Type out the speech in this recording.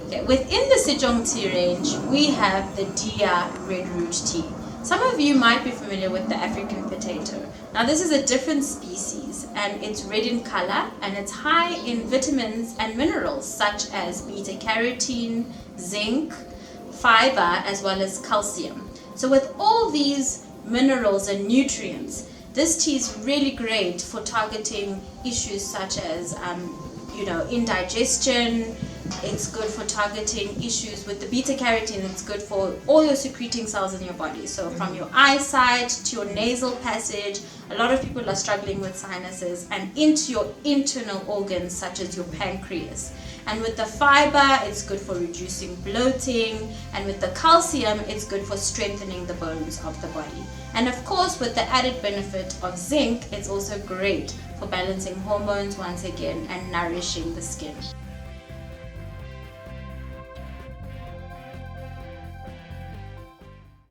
Okay, within the Sejong tea range, we have the Diya red root tea. Some of you might be familiar with the African potato. Now this is a different species and it's red in color and it's high in vitamins and minerals such as beta-carotene, zinc, fiber, as well as calcium. So with all these minerals and nutrients, this tea is really great for targeting issues such as indigestion. It's good for targeting issues with the beta-carotene. It's good for all your secreting cells in your body. So from your eyesight to your nasal passage, a lot of people are struggling with sinuses, and into your internal organs such as your pancreas. And with the fiber, it's good for reducing bloating, and with the calcium, it's good for strengthening the bones of the body. And of course, with the added benefit of zinc, it's also great for balancing hormones once again and nourishing the skin.